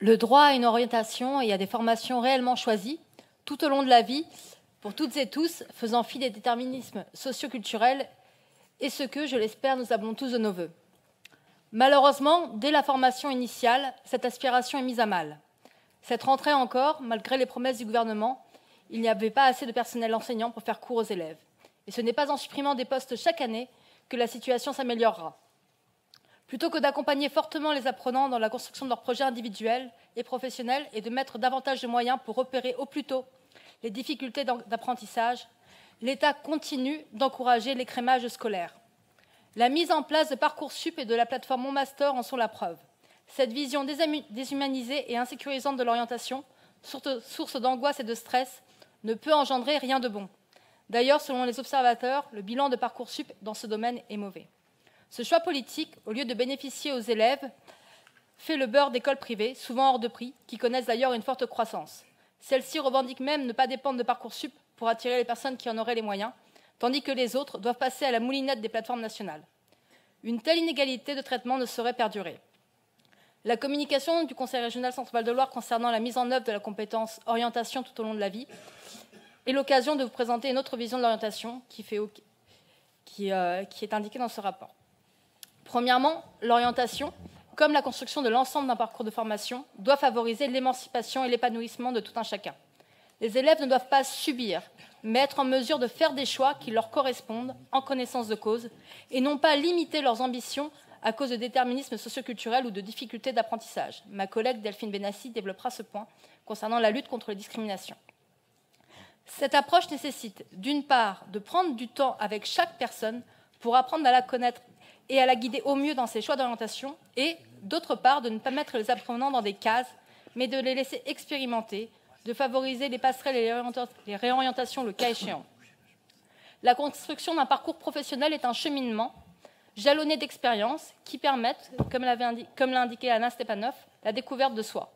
Le droit à une orientation et à des formations réellement choisies tout au long de la vie, pour toutes et tous, faisant fi des déterminismes socioculturels et ce que, je l'espère, nous appelons tous de nos voeux. Malheureusement, dès la formation initiale, cette aspiration est mise à mal. Cette rentrée encore, malgré les promesses du gouvernement, il n'y avait pas assez de personnel enseignant pour faire cours aux élèves. Et ce n'est pas en supprimant des postes chaque année que la situation s'améliorera. Plutôt que d'accompagner fortement les apprenants dans la construction de leurs projets individuels et professionnels et de mettre davantage de moyens pour repérer au plus tôt les difficultés d'apprentissage, l'État continue d'encourager l'écrémage scolaire. La mise en place de Parcoursup et de la plateforme Mon Master en sont la preuve. Cette vision déshumanisée et insécurisante de l'orientation, source d'angoisse et de stress, ne peut engendrer rien de bon. D'ailleurs, selon les observateurs, le bilan de Parcoursup dans ce domaine est mauvais. Ce choix politique, au lieu de bénéficier aux élèves, fait le beurre d'écoles privées, souvent hors de prix, qui connaissent d'ailleurs une forte croissance. Celles-ci revendiquent même ne pas dépendre de Parcoursup pour attirer les personnes qui en auraient les moyens, tandis que les autres doivent passer à la moulinette des plateformes nationales. Une telle inégalité de traitement ne saurait perdurer. La communication du Conseil régional Centre-Val de Loire concernant la mise en œuvre de la compétence orientation tout au long de la vie est l'occasion de vous présenter une autre vision de l'orientation qui est indiquée dans ce rapport. Premièrement, l'orientation, comme la construction de l'ensemble d'un parcours de formation, doit favoriser l'émancipation et l'épanouissement de tout un chacun. Les élèves ne doivent pas subir, mais être en mesure de faire des choix qui leur correspondent en connaissance de cause et non pas limiter leurs ambitions à cause de déterminismes socioculturels ou de difficultés d'apprentissage. Ma collègue Delphine Benassi développera ce point concernant la lutte contre les discriminations. Cette approche nécessite, d'une part, de prendre du temps avec chaque personne pour apprendre à la connaître et à la guider au mieux dans ses choix d'orientation, et, d'autre part, de ne pas mettre les apprenants dans des cases, mais de les laisser expérimenter, de favoriser les passerelles et les réorientations le cas échéant. La construction d'un parcours professionnel est un cheminement jalonné d'expériences qui permettent, comme l'a indiqué Anna Stepanov, la découverte de soi.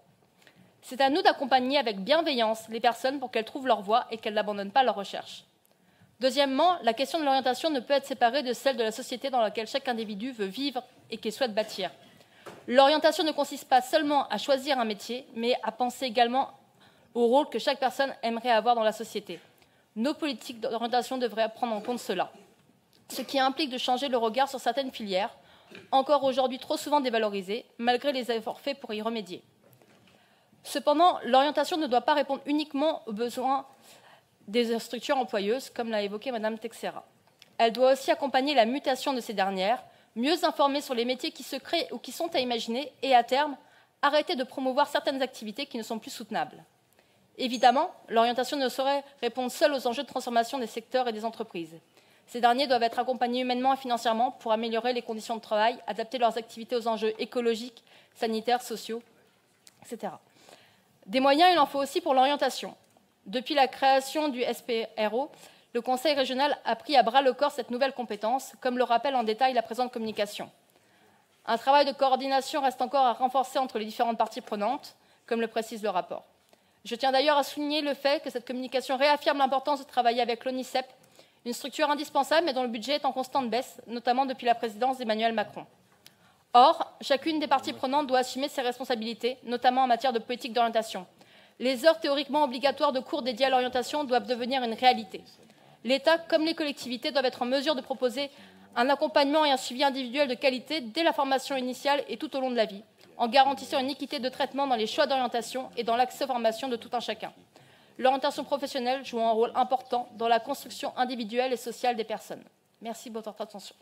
C'est à nous d'accompagner avec bienveillance les personnes pour qu'elles trouvent leur voie et qu'elles n'abandonnent pas leur recherche. Deuxièmement, la question de l'orientation ne peut être séparée de celle de la société dans laquelle chaque individu veut vivre et qu'il souhaite bâtir. L'orientation ne consiste pas seulement à choisir un métier, mais à penser également au rôle que chaque personne aimerait avoir dans la société. Nos politiques d'orientation devraient prendre en compte cela, ce qui implique de changer le regard sur certaines filières, encore aujourd'hui trop souvent dévalorisées, malgré les efforts faits pour y remédier. Cependant, l'orientation ne doit pas répondre uniquement aux besoins des structures employeuses, comme l'a évoqué Mme Texera. Elle doit aussi accompagner la mutation de ces dernières, mieux informer sur les métiers qui se créent ou qui sont à imaginer et, à terme, arrêter de promouvoir certaines activités qui ne sont plus soutenables. Évidemment, l'orientation ne saurait répondre seule aux enjeux de transformation des secteurs et des entreprises. Ces derniers doivent être accompagnés humainement et financièrement pour améliorer les conditions de travail, adapter leurs activités aux enjeux écologiques, sanitaires, sociaux, etc. Des moyens, il en faut aussi pour l'orientation. Depuis la création du SPRO, le Conseil régional a pris à bras-le-corps cette nouvelle compétence, comme le rappelle en détail la présente communication. Un travail de coordination reste encore à renforcer entre les différentes parties prenantes, comme le précise le rapport. Je tiens d'ailleurs à souligner le fait que cette communication réaffirme l'importance de travailler avec l'ONICEP, une structure indispensable mais dont le budget est en constante baisse, notamment depuis la présidence d'Emmanuel Macron. Or, chacune des parties prenantes doit assumer ses responsabilités, notamment en matière de politique d'orientation. Les heures théoriquement obligatoires de cours dédiés à l'orientation doivent devenir une réalité. L'État, comme les collectivités, doivent être en mesure de proposer un accompagnement et un suivi individuel de qualité dès la formation initiale et tout au long de la vie, en garantissant une équité de traitement dans les choix d'orientation et dans l'accès aux formations de tout un chacun. L'orientation professionnelle joue un rôle important dans la construction individuelle et sociale des personnes. Merci de votre attention.